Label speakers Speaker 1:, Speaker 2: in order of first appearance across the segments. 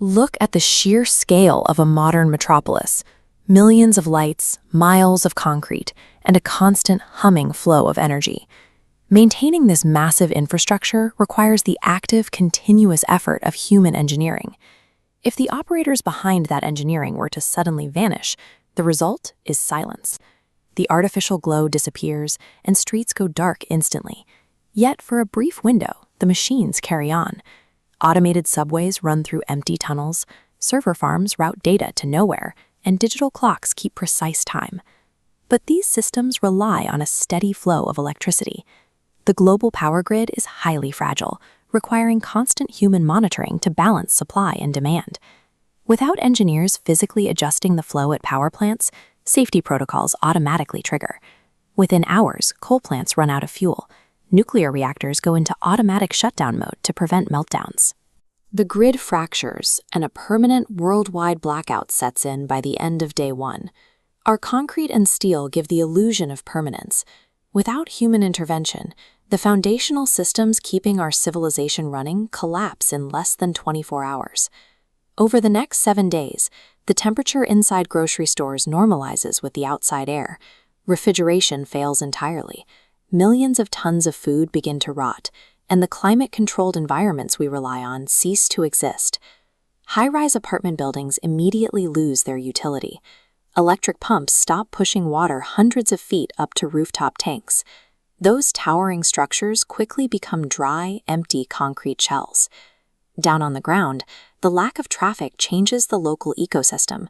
Speaker 1: Look at the sheer scale of a modern metropolis. Millions of lights, miles of concrete, and a constant humming flow of energy. Maintaining this massive infrastructure requires the active, continuous effort of human engineering. If the operators behind that engineering were to suddenly vanish, the result is silence. The artificial glow disappears, and streets go dark instantly. Yet, for a brief window, the machines carry on. Automated subways run through empty tunnels, server farms route data to nowhere, and digital clocks keep precise time. But these systems rely on a steady flow of electricity. The global power grid is highly fragile, requiring constant human monitoring to balance supply and demand. Without engineers physically adjusting the flow at power plants, safety protocols automatically trigger. Within hours, coal plants run out of fuel. Nuclear reactors go into automatic shutdown mode to prevent meltdowns. The grid fractures, and a permanent worldwide blackout sets in by the end of day one. Our concrete and steel give the illusion of permanence. Without human intervention, the foundational systems keeping our civilization running collapse in less than 24 hours. Over the next 7 days, the temperature inside grocery stores normalizes with the outside air. Refrigeration fails entirely. Millions of tons of food begin to rot, and the climate-controlled environments we rely on cease to exist. High-rise apartment buildings immediately lose their utility. Electric pumps stop pushing water hundreds of feet up to rooftop tanks. Those towering structures quickly become dry, empty concrete shells. Down on the ground, the lack of traffic changes the local ecosystem.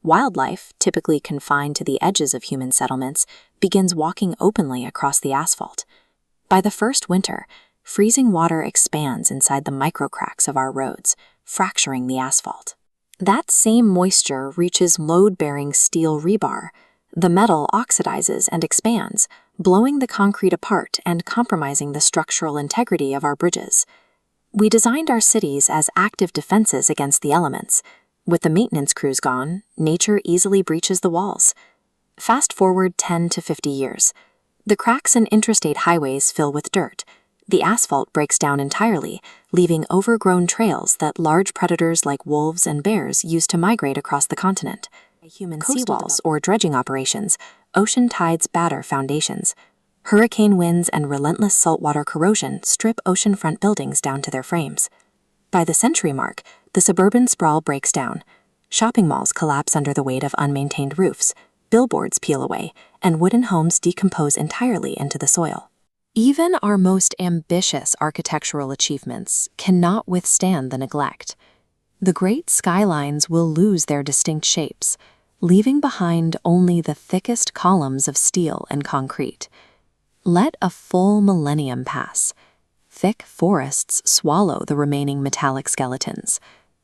Speaker 1: Wildlife, typically confined to the edges of human settlements, begins walking openly across the asphalt. By the first winter, freezing water expands inside the microcracks of our roads, fracturing the asphalt. That same moisture reaches load-bearing steel rebar. The metal oxidizes and expands, blowing the concrete apart and compromising the structural integrity of our bridges. We designed our cities as active defenses against the elements. With the maintenance crews gone, nature easily breaches the walls. Fast forward 10 to 50 years. The cracks in interstate highways fill with dirt. The asphalt breaks down entirely, leaving overgrown trails that large predators like wolves and bears use to migrate across the continent. Human seawalls or dredging operations, ocean tides batter foundations. Hurricane winds and relentless saltwater corrosion strip oceanfront buildings down to their frames. By the century mark, the suburban sprawl breaks down. Shopping malls collapse under the weight of unmaintained roofs, billboards peel away, and wooden homes decompose entirely into the soil. Even our most ambitious architectural achievements cannot withstand the neglect. The great skylines will lose their distinct shapes, leaving behind only the thickest columns of steel and concrete. Let a full millennium pass. Thick forests swallow the remaining metallic skeletons.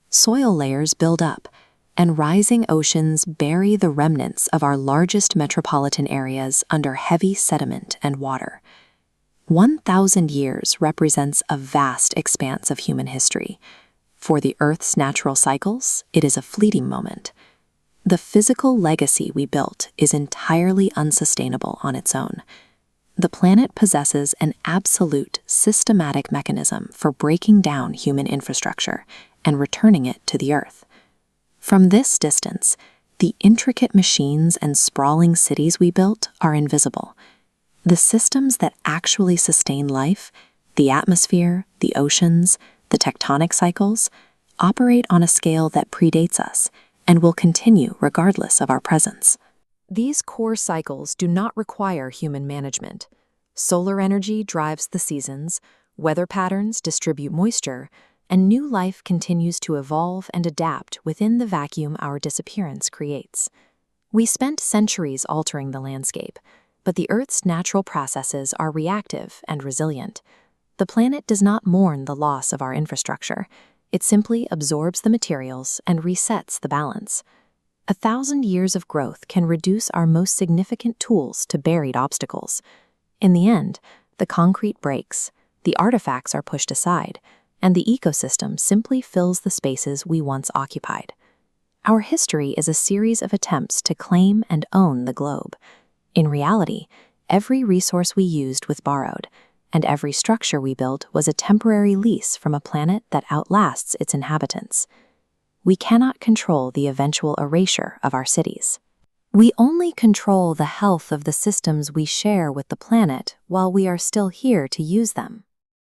Speaker 1: Soil layers build up, and rising oceans bury the remnants of our largest metropolitan areas under heavy sediment and water. 1,000 years represents a vast expanse of human history. For the Earth's natural cycles, it is a fleeting moment. The physical legacy we built is entirely unsustainable on its own. The planet possesses an absolute, systematic mechanism for breaking down human infrastructure and returning it to the Earth. From this distance, the intricate machines and sprawling cities we built are invisible. The systems that actually sustain life, the atmosphere, the oceans, the tectonic cycles, operate on a scale that predates us and will continue regardless of our presence. These core cycles do not require human management. Solar energy drives the seasons, weather patterns distribute moisture, and new life continues to evolve and adapt within the vacuum our disappearance creates. We spent centuries altering the landscape, but the Earth's natural processes are reactive and resilient. The planet does not mourn the loss of our infrastructure. It simply absorbs the materials and resets the balance. 1,000 years of growth can reduce our most significant tools to buried obstacles. In the end, the concrete breaks, the artifacts are pushed aside, and the ecosystem simply fills the spaces we once occupied. Our history is a series of attempts to claim and own the globe. In reality, every resource we used was borrowed, and every structure we built was a temporary lease from a planet that outlasts its inhabitants. we cannot control the eventual erasure of our cities. We only control the health of the systems we share with the planet while we are still here to use them.